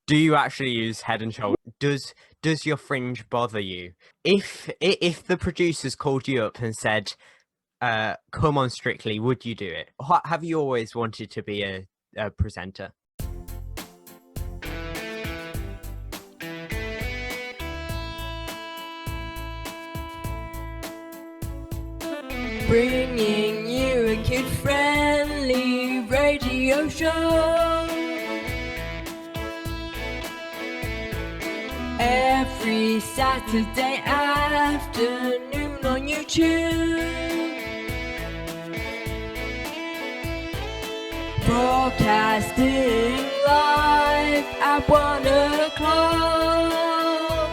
Do you actually use Head and Shoulders? Does your fringe bother you? If the producers called you up and said, "Come on, Strictly," would you do it? Have you always wanted to be a presenter? Bringing you a kid-friendly radio show. Every Saturday afternoon on YouTube. Broadcasting live at 1 o'clock.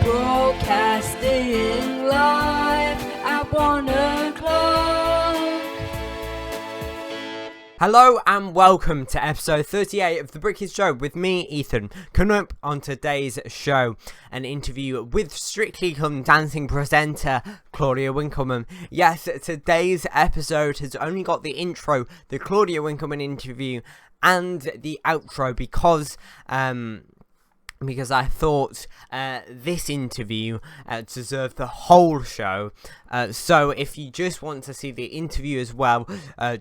Broadcasting live at 1 o'clock. Hello and welcome to episode 38 of the Brit Show with me, Ethan. Coming up on today's show, an interview with Strictly Come Dancing presenter Claudia Winkleman. Yes, today's episode has only got the intro, the Claudia Winkleman interview, and the outro because I thought this interview deserved the whole show. So if you just want to see the interview as well,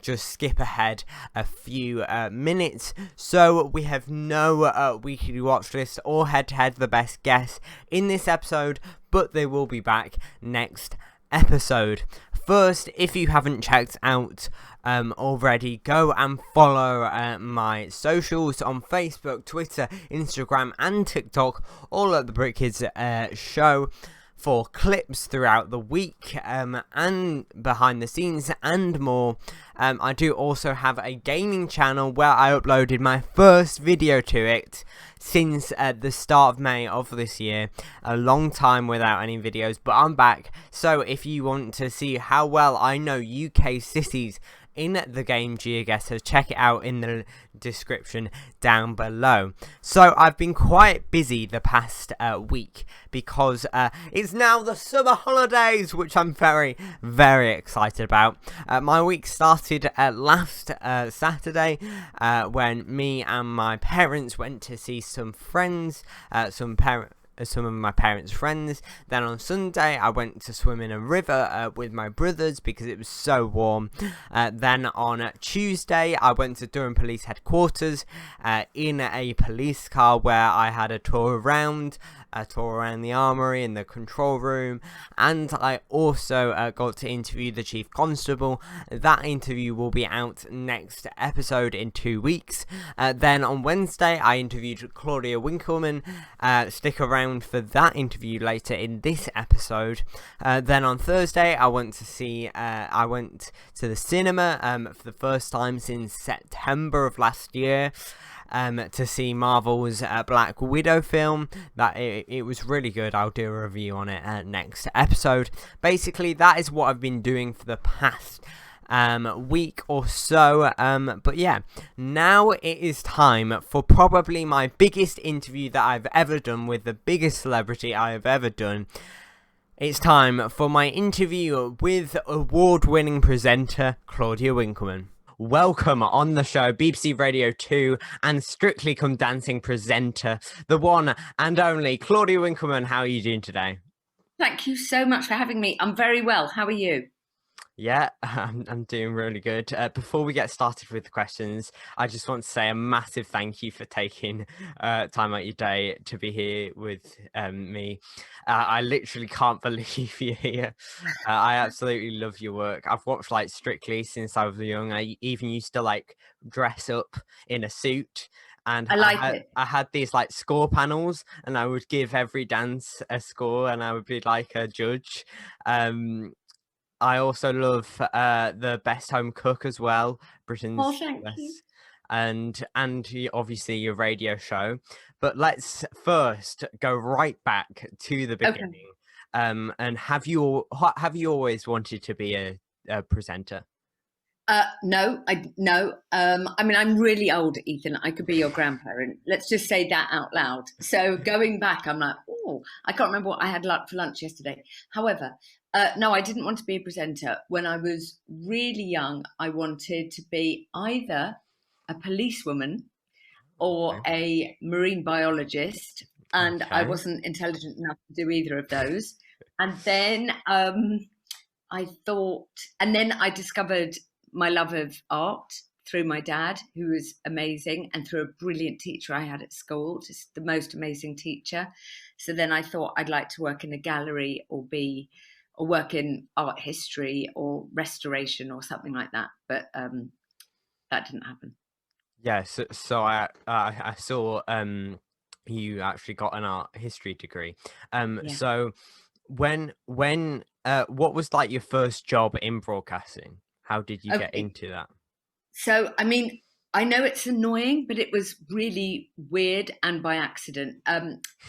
just skip ahead a few minutes. So we have no weekly watch list or head-to-head the best guess in this episode, but they will be back next episode. First, if you haven't checked out already, go and follow my socials on Facebook, Twitter, Instagram and TikTok, all at the Brit Kids Show, for clips throughout the week and behind the scenes and more. I do also have a gaming channel where I uploaded my first video to it since the start of May of this year. A long time without any videos, but I'm back. So if you want to see how well I know UK sissies in the game GeoGuessr, check it out in the description down below. So I've been quite busy the past week because it's now the summer holidays, which I'm very excited about. My week started last Saturday when me and my parents went to see some friends, some of my parents' friends. Then on Sunday I went to swim in a river with my brothers because it was so warm. Then on Tuesday I went to Durham Police Headquarters in a police car where I had a tour around the armoury and the control room, and I also got to interview the Chief Constable. That interview will be out next episode in 2 weeks. Then on Wednesday I interviewed Claudia Winkleman. Stick around for that interview later in this episode. Then on Thursday I went to the cinema for the first time since September of last year. To see Marvel's Black Widow film. That it was really good. I'll do a review on it next episode. Basically, that is what I've been doing for the past week or so. But yeah, now it is time for probably my biggest interview that I've ever done with the biggest celebrity I have ever done. It's time for my interview with award-winning presenter Claudia Winkleman. Welcome on the show, BBC Radio 2 and Strictly Come Dancing presenter, the one and only Claudia Winkleman. How are you doing today? Thank you so much for having me. I'm very well. How are you? Yeah, I'm doing really good. Before we get started with the questions, I just want to say a massive thank you for taking time out your day to be here with me. I literally can't believe you're here. I absolutely love your work. I've watched like Strictly since I was young. I even used to like dress up in a suit. And I had these like score panels, and I would give every dance a score, and I would be like a judge. I also love the Best Home Cook as well, Britain's best, and obviously your radio show. But let's first go right back to the beginning. Okay. And have you always wanted to be a presenter? No. I mean, I'm really old, Ethan. I could be your grandparent. Let's just say that out loud. So going back, I'm like, oh, I can't remember what I had for lunch yesterday. However, no, I didn't want to be a presenter. When I was really young, I wanted to be either a policewoman or Okay. a marine biologist, and I Okay. wasn't intelligent enough to do either of those. And then I thought, and then I discovered my love of art through my dad, who was amazing, and through a brilliant teacher I had at school, just the most amazing teacher. So then I thought I'd like to work in a gallery or work in art history or restoration or something like that. But that didn't happen. Yeah, so I saw you actually got an art history degree. Yeah. So when what was like your first job in broadcasting? How did you get Okay. into that? So, I mean, I know it's annoying, but it was really weird and by accident.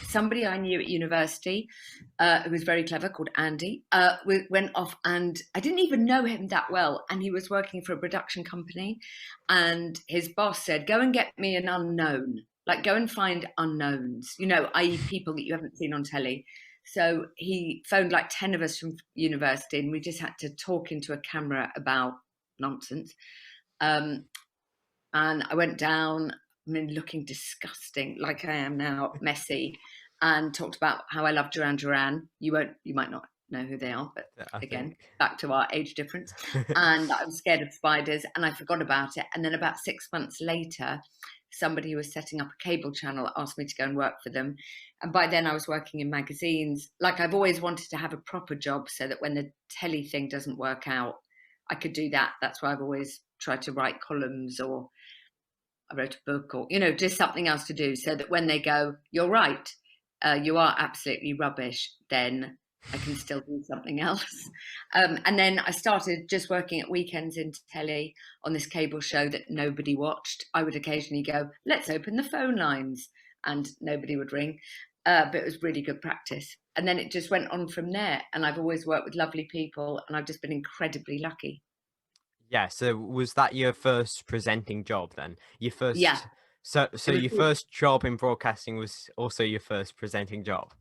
Somebody I knew at university, who was very clever, called Andy, went off, and I didn't even know him that well. And he was working for a production company, and his boss said, "Go and get me an unknown. Like, go and find unknowns. I.e., people that you haven't seen on telly." So he phoned like 10 of us from university, and we just had to talk into a camera about nonsense. Um, and I went down, I mean, looking disgusting, like I am now, messy, and talked about how I love Duran Duran. You might not know who they are, but I again, think. back to our age difference. And I was scared of spiders, and I forgot about it. And then about 6 months later, somebody who was setting up a cable channel asked me to go and work for them. And by then, I was working in magazines. Like, I've always wanted to have a proper job so that when the telly thing doesn't work out, I could do that. That's why I've always tried to write columns, or I wrote a book, or just something else to do, so that when they go, "You're right, you are absolutely rubbish," then I can still do something else. And then I started just working at weekends in telly on this cable show that nobody watched. I would occasionally go, "Let's open the phone lines," and nobody would ring. But it was really good practice. And then it just went on from there. And I've always worked with lovely people, and I've just been incredibly lucky. Yeah, so was that your first presenting job then? Your Yeah, first so it was your good. first job in broadcasting was also your first presenting job?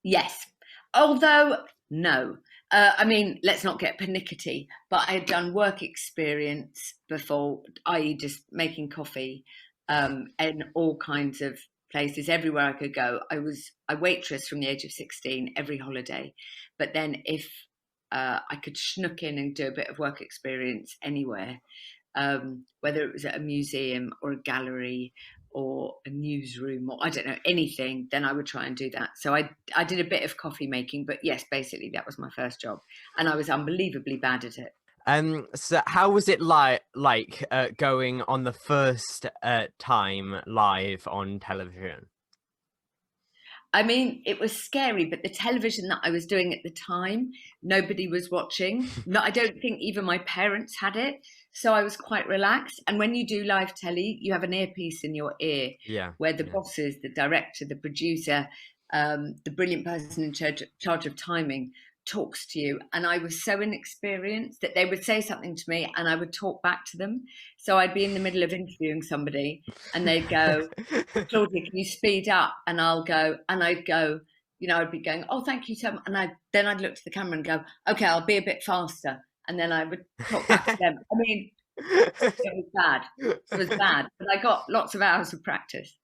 Yes. Although, no. I mean, let's not get pernickety, but I had done work experience before, i.e., just making coffee in all kinds of places, everywhere I could go. I waitress from the age of 16 every holiday. But then if I could snook in and do a bit of work experience anywhere, whether it was at a museum or a gallery or a newsroom, or I don't know, anything, then I would try and do that. So I did a bit of coffee making, but yes, basically that was my first job, and I was unbelievably bad at it. So how was it going on the first time live on television? I mean, it was scary, but the television that I was doing at the time, nobody was watching. No, I don't think even my parents had it. So I was quite relaxed. And when you do live telly, you have an earpiece in your ear Yeah, where the yeah. bosses, the director, the producer, the brilliant person in charge of timing talks to you. And I was so inexperienced that they would say something to me and I would talk back to them. So I'd be in the middle of interviewing somebody and they'd go, "Claudia, can you speed up?" And I'd go, I'd be going, "Oh, thank you so much." And I'd look to the camera and go, "Okay, I'll be a bit faster." And then I would talk back to them. I mean, it was bad. It was bad. But I got lots of hours of practice.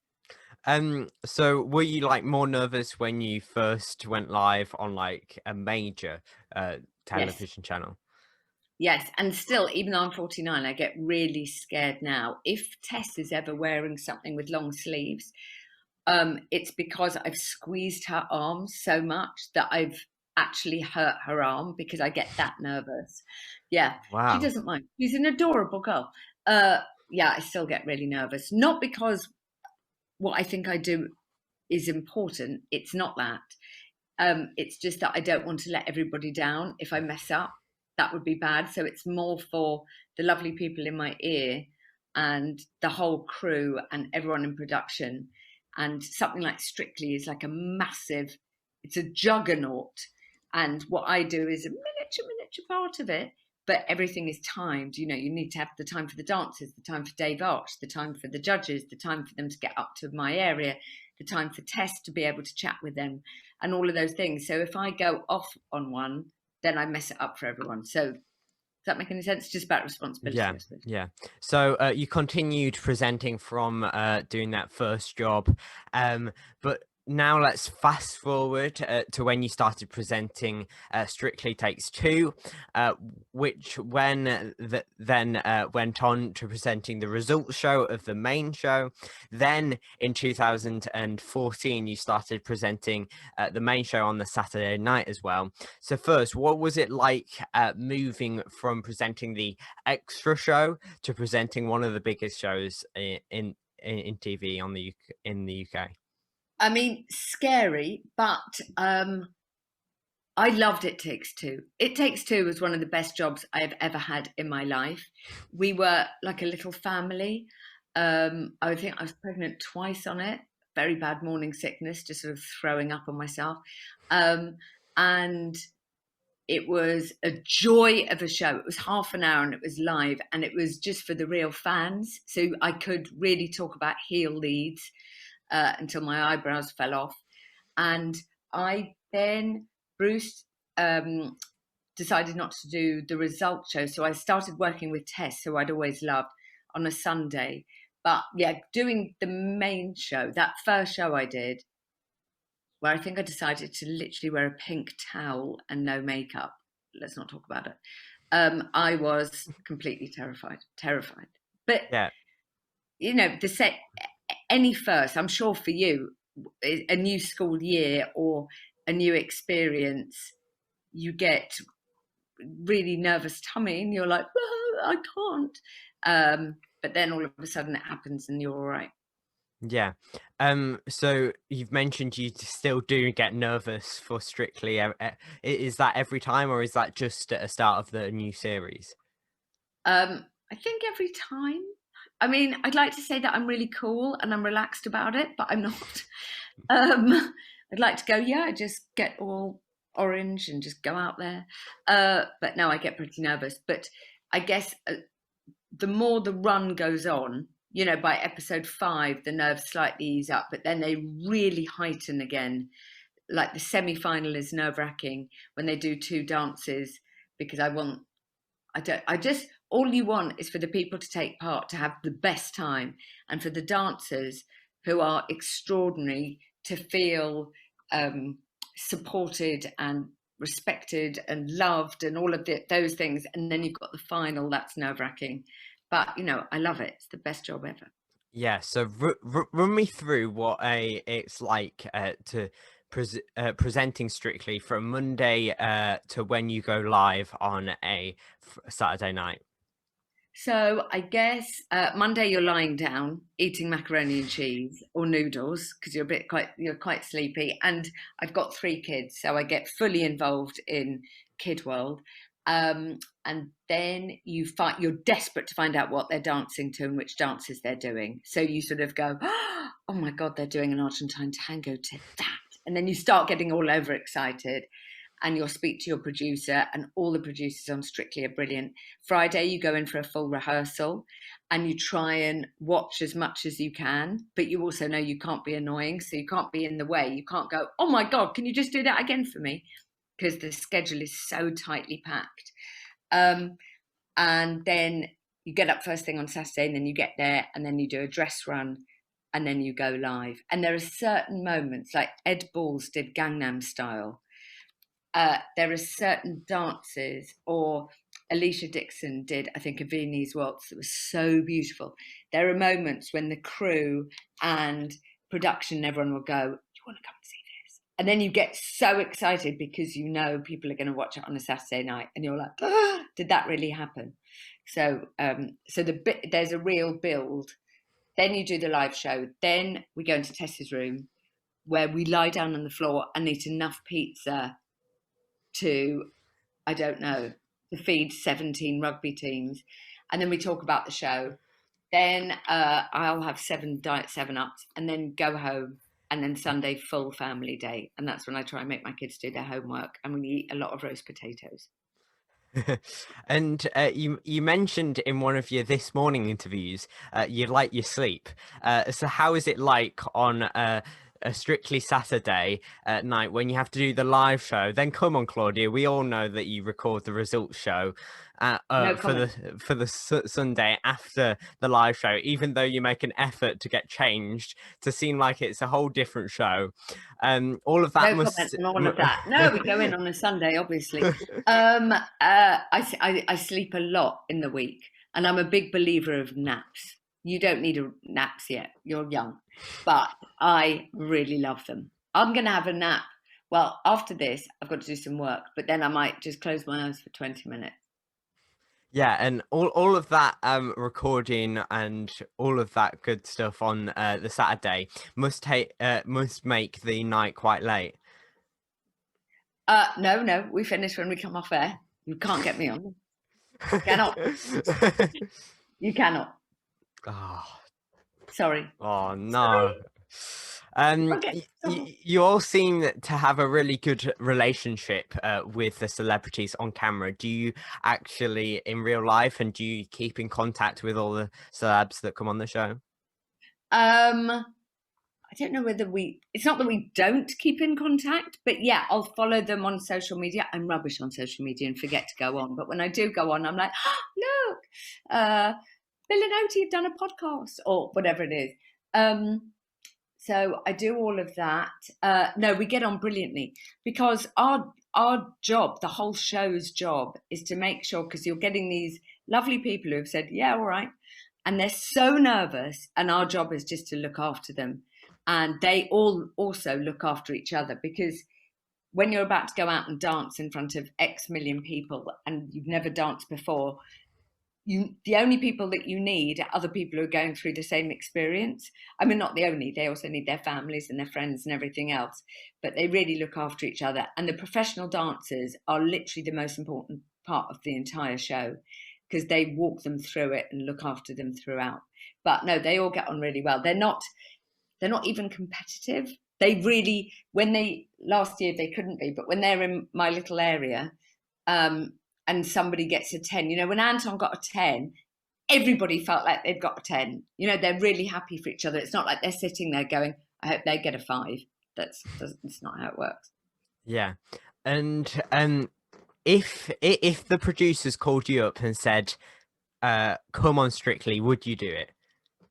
So were you like more nervous when you first went live on like a major Yes. television channel? Yes. And still, even though I'm 49, I get really scared now. If Tess is ever wearing something with long sleeves, it's because I've squeezed her arm so much that I've actually hurt her arm because I get that nervous. Yeah, she Wow. doesn't mind. She's an adorable girl. Yeah, I still get really nervous. Not because what I think I do is important. It's not that. It's just that I don't want to let everybody down. If I mess up, that would be bad. So it's more for the lovely people in my ear and the whole crew and everyone in production. And something like Strictly is like a massive, it's a juggernaut. And what I do is a miniature part of it, but everything is timed. You need to have the time for the dancers, the time for Dave Arch, the time for the judges, the time for them to get up to my area, the time for Tess to be able to chat with them, and all of those things. So if I go off on one, then I mess it up for everyone. So that make any sense? Just about responsibility, Yeah, I suppose. yeah. So you continued presenting from doing that first job, but now let's fast forward to when you started presenting Strictly Takes Two, which then went on to presenting the results show of the main show. Then in 2014, you started presenting the main show on the Saturday night as well. So first, what was it like moving from presenting the extra show to presenting one of the biggest shows in TV in the UK? I mean, scary, but I loved It Takes Two. It Takes Two was one of the best jobs I've ever had in my life. We were like a little family. I think I was pregnant twice on it. Very bad morning sickness, just sort of throwing up on myself. And it was a joy of a show. It was half an hour and it was live and it was just for the real fans. So I could really talk about heel leads until my eyebrows fell off. And Bruce decided not to do the result show. So I started working with Tess, who I'd always loved, on a Sunday. But yeah, doing the main show, that first show I did, where I think I decided to literally wear a pink towel and no makeup. Let's not talk about it. I was completely terrified. But, Yeah. you know, any first, I'm sure for you, a new school year or a new experience, you get really nervous tummy and you're like, oh, I can't. But then all of a sudden it happens and you're all right. Yeah. So you've mentioned you still do get nervous for Strictly. Is that every time, or is that just at the start of the new series? I think every time. I mean, I'd like to say that I'm really cool and I'm relaxed about it, but I'm not. I'd like to go, yeah, just get all orange and just go out there. But no, I get pretty nervous. But I guess the more the run goes on, you know, by episode 5, the nerves slightly ease up, but then they really heighten again. Like the semi-final is nerve-wracking when they do 2 dances, because all you want is for the people to take part, to have the best time, and for the dancers, who are extraordinary, to feel supported and respected and loved and all of those things. And then you've got the final, that's nerve-wracking. But, you know, I love it. It's the best job ever. Yeah, so run me through what it's like to presenting Strictly from Monday to when you go live on a Saturday night. So I guess Monday you're lying down eating macaroni and cheese or noodles because you're quite sleepy. And I've got 3 kids, so I get fully involved in kid world. And then you're desperate to find out what they're dancing to and which dances they're doing. So you sort of go, oh my God, they're doing an Argentine tango to that. And then you start getting all overexcited. And you'll speak to your producer, and all the producers on Strictly are brilliant. Friday, you go in for a full rehearsal and you try and watch as much as you can, but you also know you can't be annoying, so you can't be in the way. You can't go, oh my God, can you just do that again for me? Because the schedule is so tightly packed. And then you get up first thing on Saturday, and then you get there, and then you do a dress run, and then you go live. And there are certain moments, like Ed Balls did Gangnam Style. There are certain dances, or Alicia Dixon did, I think, a Viennese waltz that was so beautiful. There are moments when the crew and production and everyone will go, you want to come and see this? And then you get so excited because you know people are going to watch it on a Saturday night, and you're like, did that really happen? So there's a real build. Then you do the live show. Then we go into Tessa's room, where we lie down on the floor and eat enough pizza to, I don't know, to feed 17 rugby teams. And then we talk about the show. Then I'll have 7 Diet 7-Ups and then go home. And then Sunday, full family day. And that's when I try and make my kids do their homework. And we eat a lot of roast potatoes. And you mentioned in one of your This Morning interviews you like your sleep. So how is it like on a Strictly Saturday at night when you have to do the live show, then come on, Claudia. We all know that you record the results show No for comment. the Sunday after the live show, even though you make an effort to get changed to seem like it's a whole different show. All of that No comment on all of that. No, we go in on a Sunday, obviously. I sleep a lot in the week, and I'm a big believer of naps. You don't need naps yet. You're young, but I really love them. I'm going to have a nap. Well, after this, I've got to do some work, but then I might just close my eyes for 20 minutes. Yeah, and all of that recording and all of that good stuff on the Saturday must make the night quite late. No, we finish when we come off air. You can't get me on. Cannot. You cannot. Oh, Sorry. oh no. Okay. You all seem to have a really good relationship with the celebrities on camera. Do you actually in real life, and do you keep in contact with all the celebs that come on the show? I don't know whether it's not that we don't keep in contact, but yeah, I'll follow them on social media. I'm rubbish on social media and forget to go on. But when I do go on, I'm like, oh, look, Bill and Oti have done a podcast or whatever it is. So I do all of that. No, we get on brilliantly because our job, the whole show's job, is to make sure, because you're getting these lovely people who have said, yeah, all right. And they're so nervous. And our job is just to look after them. And they all also look after each other, because when you're about to go out and dance in front of X million people and you've never danced before, the only people that you need are other people who are going through the same experience. I mean, not the only, they also need their families and their friends and everything else, but they really look after each other. And the professional dancers are literally the most important part of the entire show, because they walk them through it and look after them throughout. But no, they all get on really well. They're not even competitive. They really, last year they couldn't be, but when they're in my little area, and somebody gets a 10, when Anton got a 10, everybody felt like they'd got a 10. They're really happy for each other. It's not like they're sitting there going, I hope they get a 5. That's not how it works. Yeah. And if the producers called you up and said, come on Strictly, would you do it?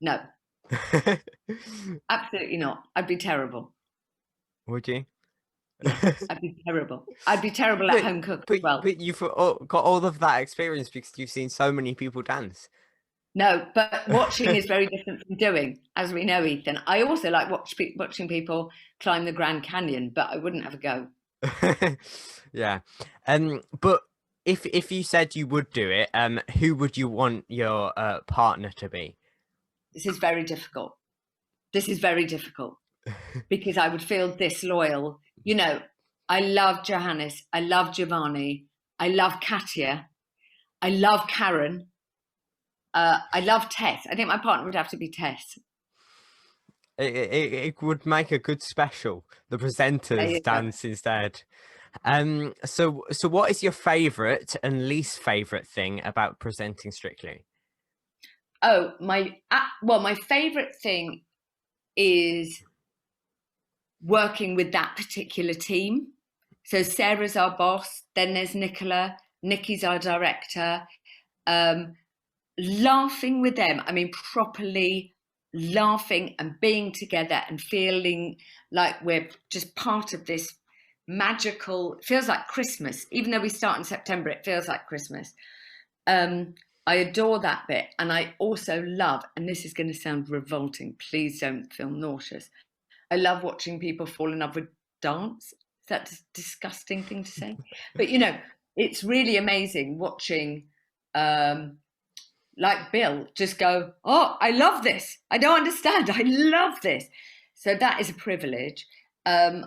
No. Absolutely not. I'd be terrible. Would you? Yeah, I'd be terrible. I'd be terrible at home cook as well. But you've got all of that experience because you've seen so many people dance. No, but watching is very different from doing, as we know, Ethan. I also like watching people climb the Grand Canyon, but I wouldn't have a go. Yeah. But if you said you would do it, who would you want your partner to be? This is very difficult. Because I would feel disloyal. I love Johannes. I love Giovanni. I love Katya. I love Karen. I love Tess. I think my partner would have to be Tess. It would make a good special. The presenters dance instead. So what is your favourite and least favourite thing about presenting Strictly? Oh, my favourite thing is working with that particular team. So Sarah's our boss, then there's Nicola, Nikki's our director. Laughing with them, I mean, properly laughing and being together and feeling like we're just part of this magical, it feels like Christmas. Even though we start in September, it feels like Christmas. I adore that bit. And I also love, and this is going to sound revolting, please don't feel nauseous, I love watching people fall in love with dance. Is that a disgusting thing to say? But, it's really amazing watching, like Bill, just go, oh, I love this. I don't understand. I love this. So that is a privilege. I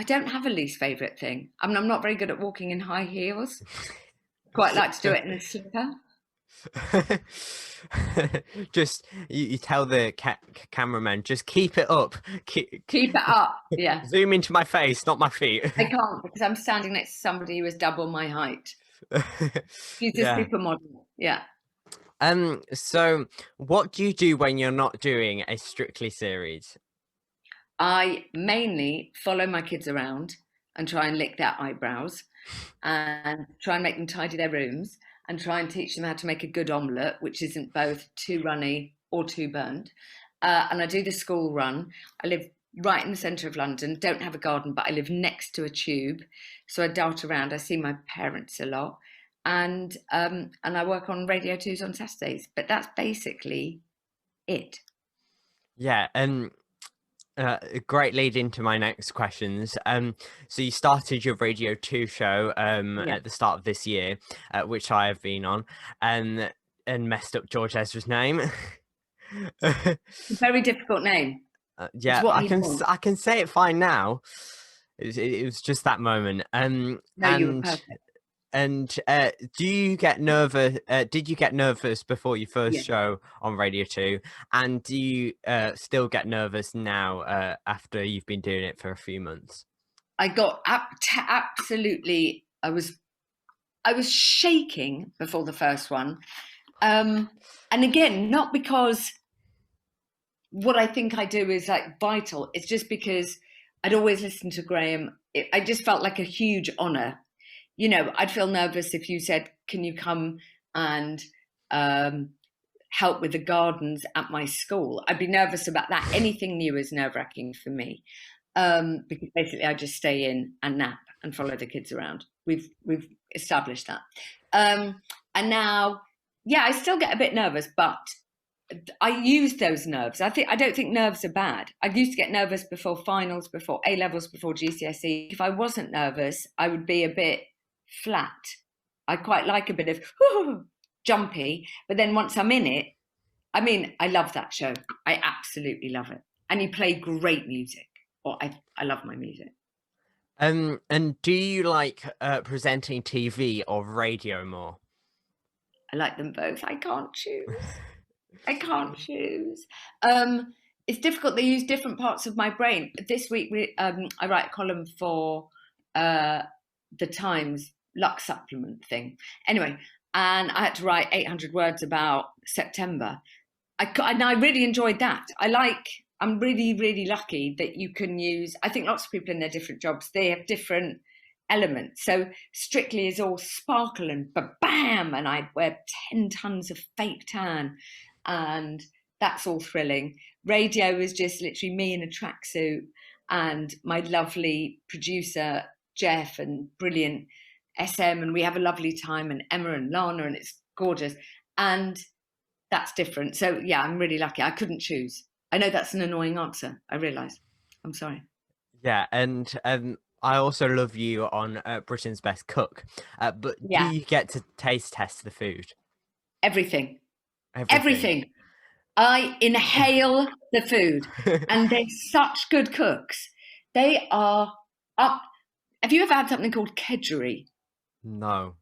don't have a least favourite thing. I mean, I'm not very good at walking in high heels. Quite like to do it in a slipper. Just you tell the cameraman, just keep it up. Keep it up. Yeah. Zoom into my face, not my feet. I can't, because I'm standing next to somebody who is double my height. He's a supermodel. Yeah. So what do you do when you're not doing a Strictly series? I mainly follow my kids around and try and lick their eyebrows and try and make them tidy their rooms and try and teach them how to make a good omelette, which isn't both too runny or too burnt. And I do the school run. I live right in the centre of London, don't have a garden, but I live next to a tube. So I dart around. I see my parents a lot. And I work on Radio 2s on Saturdays. But that's basically it. Yeah, a great lead into my next questions. So you started your Radio 2 show Yeah. at the start of this year, which I have been on, and messed up George Ezra's name. Very difficult name. Yeah, what I he can wants. I can say it fine now. It was just that moment. No, you were perfect. And do you get nervous? Did you get nervous before your first Yeah. show on Radio 2? And do you still get nervous now after you've been doing it for a few months? I got absolutely. I was shaking before the first one, and again, not because what I think I do is like vital. It's just because I'd always listened to Graham. I just felt like a huge honour. You know, I'd feel nervous if you said, "Can you come and help with the gardens at my school?" I'd be nervous about that. Anything new is nerve-wracking for me, because basically I just stay in and nap and follow the kids around. We've established that, and now, yeah, I still get a bit nervous, but I use those nerves. I don't think nerves are bad. I used to get nervous before finals, before A levels, before GCSE. If I wasn't nervous, I would be a bit flat. I quite like a bit of jumpy, but then once I'm in it, I mean, I love that show. I absolutely love it, and you play great music. Or I love my music. And do you like presenting TV or radio more? I like them both. I can't choose. I can't choose. It's difficult. They use different parts of my brain. This week, I write a column for the Times luck supplement thing. Anyway, and I had to write 800 words about September. And I really enjoyed that. I'm really, really lucky that you can use, I think lots of people in their different jobs, they have different elements. So Strictly is all sparkle and bam, and I'd wear 10 tons of fake tan, and that's all thrilling. Radio is just literally me in a tracksuit and my lovely producer, Jeff, and brilliant SM, and we have a lovely time, and Emma and Lana, and it's gorgeous. And that's different. So yeah, I'm really lucky. I couldn't choose. I know that's an annoying answer. I realise. I'm sorry. Yeah, and I also love you on Britain's Best Cook. But Yeah. do you get to taste test the food? Everything. I inhale the food, and they're such good cooks. They are up. Have you ever had something called kedgeree? No.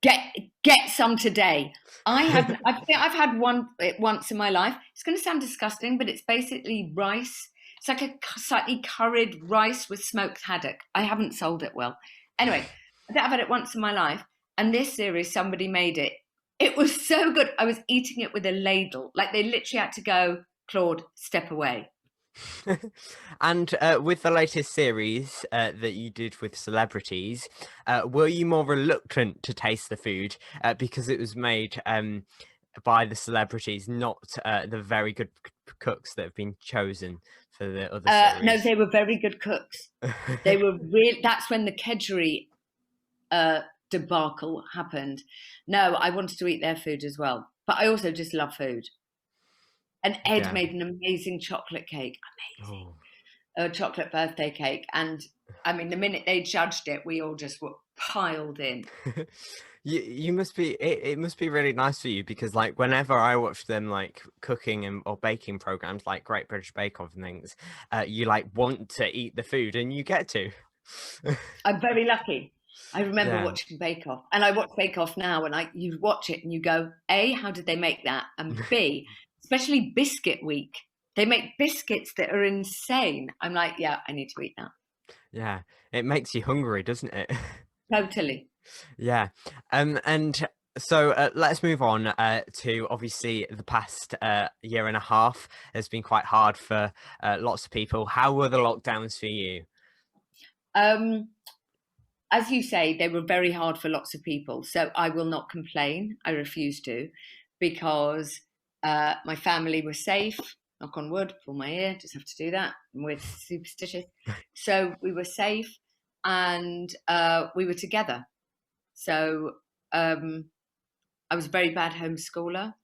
Get some today. I think I've had one once in my life. It's going to sound disgusting, but it's basically rice. It's like a slightly curried rice with smoked haddock. I haven't sold it well. Anyway, I think I've had it once in my life. And this series, somebody made it. It was so good. I was eating it with a ladle. Like they literally had to go, Claude, step away. And with the latest series that you did with celebrities, were you more reluctant to taste the food because it was made by the celebrities, not the very good cooks that have been chosen for the other series? No, they were very good cooks. They were real. That's when the kedgeree debacle happened. No, I wanted to eat their food as well, but I also just love food. And Ed made an amazing chocolate cake. Amazing. A chocolate birthday cake. And I mean, the minute they judged it, we all just were piled in. You must be, it must be really nice for you, because like whenever I watch them like cooking or baking programs like Great British Bake Off and things, you like want to eat the food, and you get to. I'm very lucky. I remember watching Bake Off, and I watch Bake Off now, and you watch it and you go, A, how did they make that? And B, especially biscuit week, they make biscuits that are insane. I'm like, yeah, I need to eat that. Yeah, it makes you hungry, doesn't it? Totally. Yeah. And So let's move on to obviously the past year and a half has been quite hard for lots of people. How were the lockdowns for you? Um, as you say, they were very hard for lots of people. So I will not complain. I refuse to, because my family was safe. Knock on wood, pull my ear, just have to do that. We're superstitious. So we were safe, and we were together. So I was a very bad homeschooler.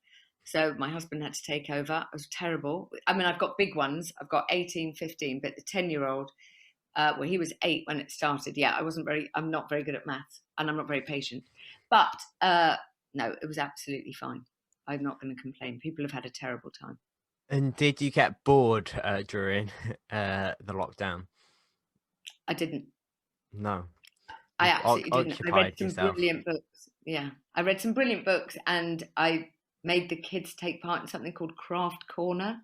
So my husband had to take over. It was terrible. I mean, I've got big ones. I've got 18, 15, but the 10-year-old, well, he was 8 when it started. Yeah, I'm not very good at maths, and I'm not very patient. But no, it was absolutely fine. I'm not going to complain. People have had a terrible time. And did you get bored during the lockdown? I didn't. No, I you absolutely didn't. I read occupied some yourself. brilliant books. Yeah, I read some brilliant books, and I made the kids take part in something called Craft Corner.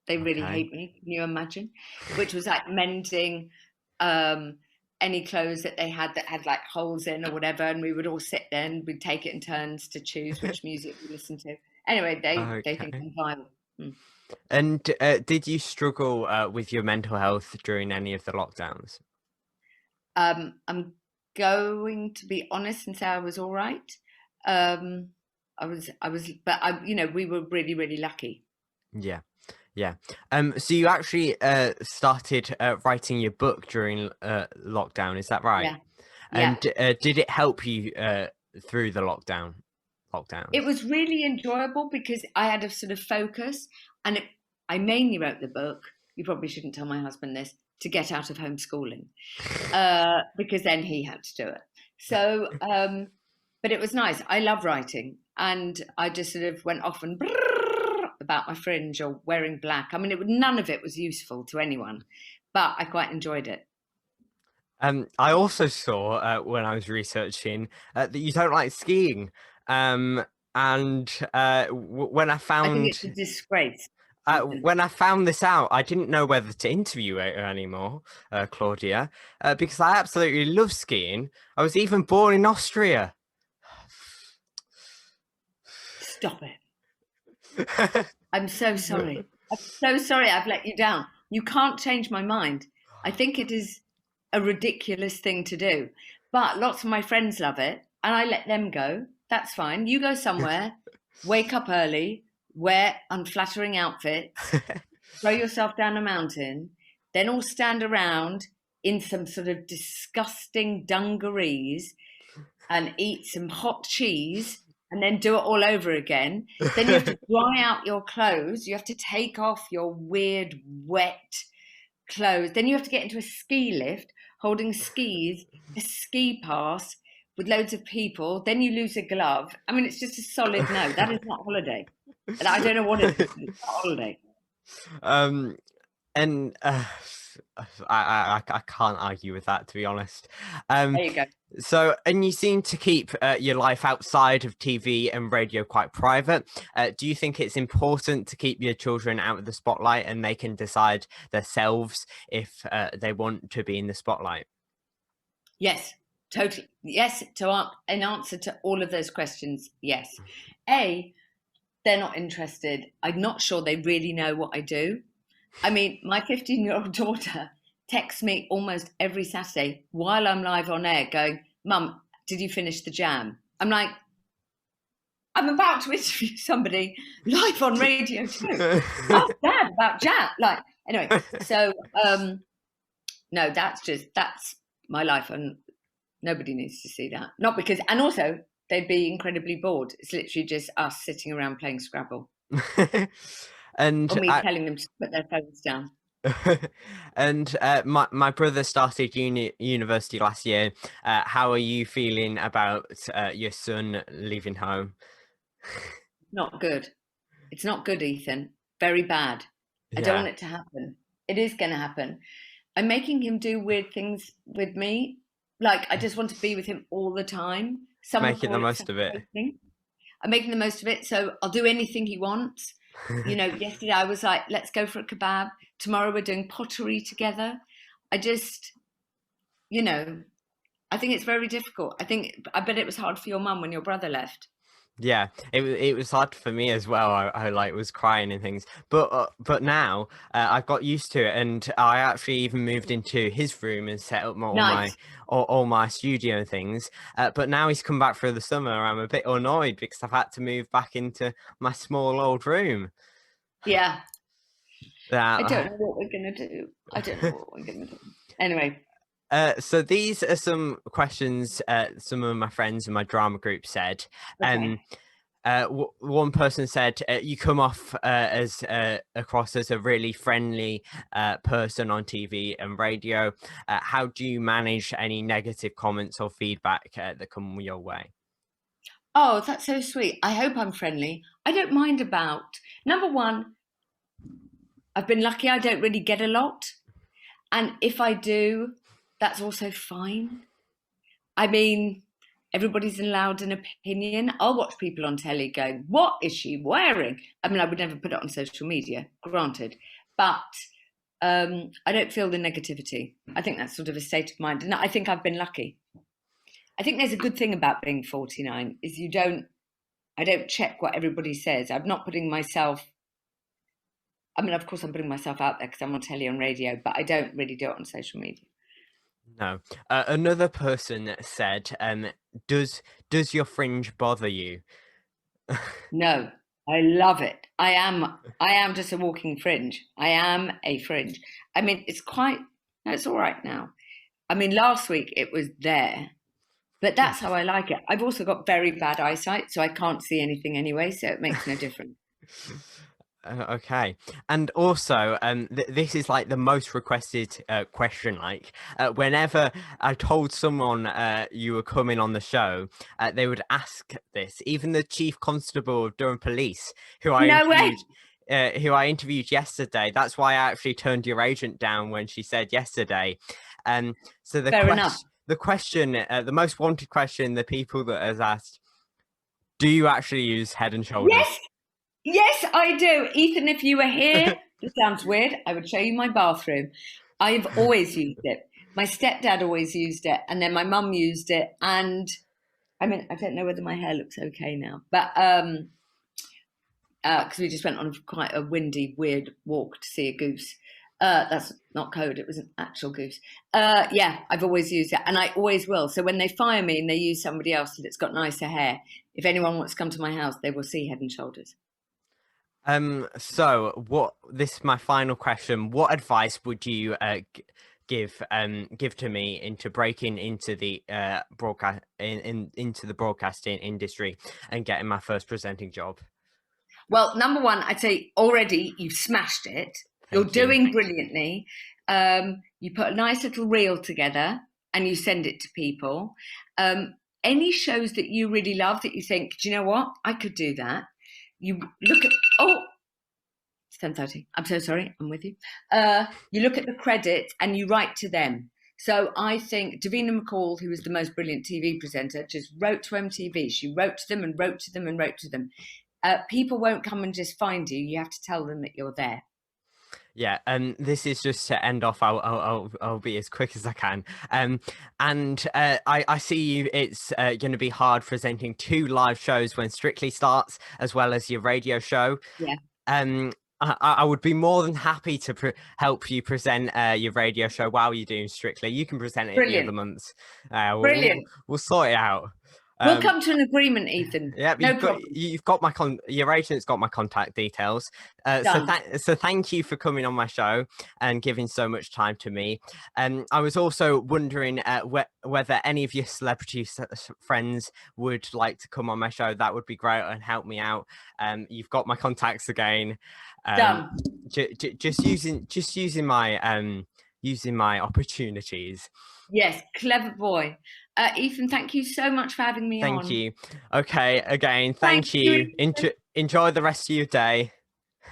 They really Okay. hate me. Can you imagine? Which was like mending um, any clothes that they had that had like holes in or whatever, and we would all sit there and we'd take it in turns to choose which music we listen to. Anyway, they think Okay. I'm vile. Mm. And did you struggle with your mental health during any of the lockdowns? I'm going to be honest and say I was all right. Um, but we were really, really lucky. Yeah. Yeah. So you actually started writing your book during lockdown, is that right? Yeah, yeah. And did it help you through the lockdowns? It was really enjoyable because I had a sort of focus, and I mainly wrote the book. You probably shouldn't tell my husband this, to get out of homeschooling, because then he had to do it. So, but it was nice. I love writing, and I just sort of went off and about my fringe or wearing black. I mean, none of it was useful to anyone, but I quite enjoyed it. I also saw when I was researching that you don't like skiing. And when I I think found it's a disgrace, Ethan. when I found this out, I didn't know whether to interview her anymore, Claudia, because I absolutely love skiing. I was even born in Austria. Stop it. I'm so sorry. I'm so sorry I've let you down. You can't change my mind. I think it is a ridiculous thing to do. But lots of my friends love it, and I let them go. That's fine. You go somewhere, wake up early, wear unflattering outfits, throw yourself down a mountain, then all stand around in some sort of disgusting dungarees and eat some hot cheese and then do it all over again. Then you have to dry out your clothes. You have to take off your weird, wet clothes. Then you have to get into a ski lift holding skis, a ski pass with loads of people. Then you lose a glove. I mean, it's just a solid no. That is not holiday. And I don't know what it is. It's not holiday. Um, and I can't argue with that, to be honest. There you go. So, and you seem to keep your life outside of TV and radio quite private. Do you think it's important to keep your children out of the spotlight and they can decide themselves if they want to be in the spotlight? Yes, totally. Yes, in answer to all of those questions, yes. A, they're not interested. I'm not sure they really know what I do. I mean, my 15-year-old daughter texts me almost every Saturday while I'm live on air going, "Mum, did you finish the jam?" I'm like, I'm about to interview somebody live on radio too. Oh, Dad, about jam. Like, anyway, so no, that's my life, and nobody needs to see that. Not because, and also they'd be incredibly bored. It's literally just us sitting around playing Scrabble. And Or me telling them to put their phones down. and my brother started university last year. How are you feeling about your son leaving home? Not good. It's not good, Ethan. Very bad. I don't want it to happen. It is going to happen. I'm making him do weird things with me. Like, I just want to be with him all the time. Making the most of it. I'm making the most of it. So I'll do anything he wants. You know, yesterday I was like, let's go for a kebab. Tomorrow we're doing pottery together. I just, I think it's very difficult. I bet it was hard for your mum when your brother left. Yeah, it was hard for me as well. I like was crying and things, but now I've got used to it, and I actually even moved into his room and set up Nice. all my studio and things. But now he's come back for the summer. I'm a bit annoyed because I've had to move back into my small old room. Yeah. I don't That know what we're going to do. I don't know what we're going to do. Anyway. So these are some questions some of my friends in my drama group said. Okay. One person said you come off as across as a really friendly person on TV and radio. How do you manage any negative comments or feedback that come your way? Oh, that's so sweet. I hope I'm friendly. I don't mind about, number one, I've been lucky I don't really get a lot. And if I do, that's also fine. I mean, everybody's allowed an opinion. I'll watch people on telly going, what is she wearing? I mean, I would never put it on social media, granted. But I don't feel the negativity. I think that's sort of a state of mind. And I think I've been lucky. I think there's a good thing about being 49 is I don't check what everybody says. I'm not putting myself, I mean, of course I'm putting myself out there because I'm on telly and radio, but I don't really do it on social media. No. Another person said, does your fringe bother you? No, I love it. I am just a walking fringe. I am a fringe. I mean, it's all right now. I mean, last week it was there, but that's how I like it. I've also got very bad eyesight, so I can't see anything anyway, so it makes no difference. Okay, and also this is like the most requested question. Like whenever I told someone you were coming on the show, they would ask this. Even the chief constable of Durham Police, who I No way. interviewed, who I interviewed yesterday. That's why I actually turned your agent down when she said yesterday. So Fair enough. the question, the most wanted question, the people that has asked, do you actually use Head and Shoulders? Yes, I do. Ethan, if you were here, this sounds weird, I would show you my bathroom. I've always used it. My stepdad always used it, and then my mum used it. And I mean, I don't know whether my hair looks okay now, but because we just went on quite a windy, weird walk to see a goose. That's not code, it was an actual goose. Yeah, I've always used it, and I always will. So when they fire me and they use somebody else that's got nicer hair, if anyone wants to come to my house, they will see Head and Shoulders. So this is my final question. What advice would you give to me into breaking into the into the broadcasting industry and getting my first presenting job? Well, number one, I'd say already you've smashed it. You're doing brilliantly. You put a nice little reel together and you send it to people. Any shows that you really love that you think, do you know what? I could do that. You look at, it's 10:30. I'm so sorry. I'm with you. You look at the credits and you write to them. So I think Davina McCall, who was the most brilliant TV presenter, just wrote to MTV. She wrote to them and wrote to them and wrote to them. People won't come and just find you. You have to tell them that you're there. Yeah, and this is just to end off. I'll be as quick as I can. I see you. It's going to be hard presenting 2 live shows when Strictly starts, as well as your radio show. Yeah. I would be more than happy to help you present your radio show while you're doing Strictly. You can present it in the other months. Brilliant. We'll sort it out. We'll come to an agreement, Ethan. Yeah, you've got my your agent's got my contact details. So thank you for coming on my show and giving so much time to me. I was also wondering whether any of your celebrity friends would like to come on my show. That would be great and help me out. You've got my contacts again. Done. Just using my opportunities. Yes, clever boy. Ethan, thank you so much for having me on. Thank you. Okay, again, thank you. Enjoy the rest of your day.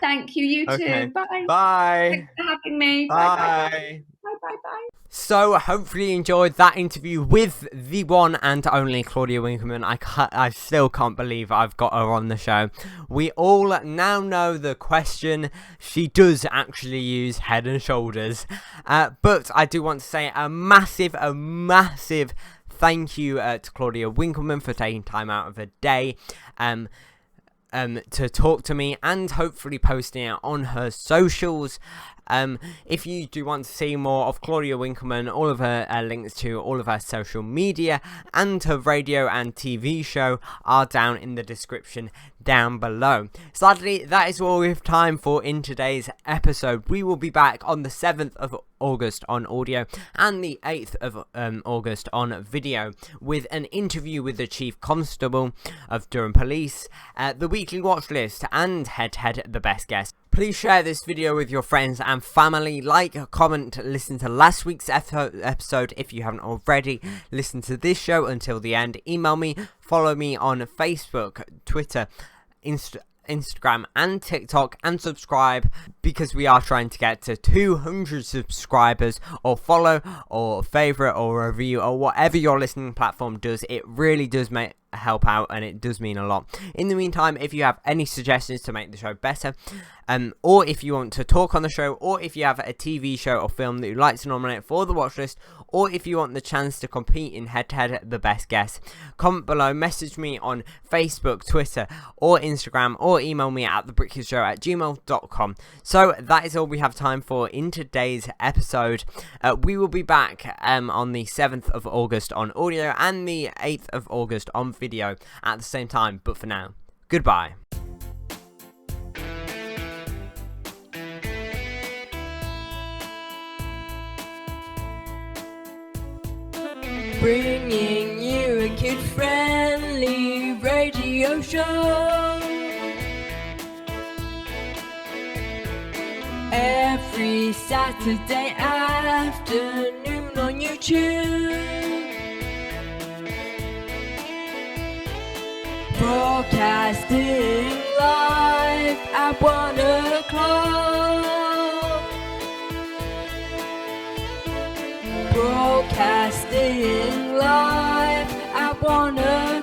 Thank you, you too. Bye. Bye. Thanks for having me. Bye. Bye. So hopefully you enjoyed that interview with the one and only Claudia Winkleman. I still can't believe I've got her on the show. We all now know the question. She does actually use Head and Shoulders. But I do want to say a massive thank you to Claudia Winkleman for taking time out of her day to talk to me and hopefully posting it on her socials. If you do want to see more of Claudia Winkleman, all of her links to all of her social media and her radio and TV show are down in the description down below. Sadly, that is all we have time for in today's episode. We will be back on the 7th of August on audio and the 8th of August on video with an interview with the Chief Constable of Durham Police, the weekly watch list, and head the best guest. Please share this video with your friends and family, like, comment, listen to last week's episode if you haven't already, listen to this show until the end, email me, follow me on Facebook, Twitter, Instagram and TikTok, and subscribe because we are trying to get to 200 subscribers, or follow or favorite or review or whatever your listening platform does. It really does help out and it does mean a lot. In the meantime, if you have any suggestions to make the show better, or if you want to talk on the show, or if you have a TV show or film that you'd like to nominate for the watch list, or if you want the chance to compete in head-to-head the best guess, comment below, message me on Facebook, Twitter or Instagram, or email me at thebritkidshow@gmail.com. So that is all we have time for in today's episode. We will be back on the 7th of August on audio and the 8th of August on video at the same time, but for now, goodbye. Bringing you a kid-friendly radio show every Saturday afternoon on YouTube. Broadcasting live at 1 o'clock. Broadcasting live at 1 o'clock.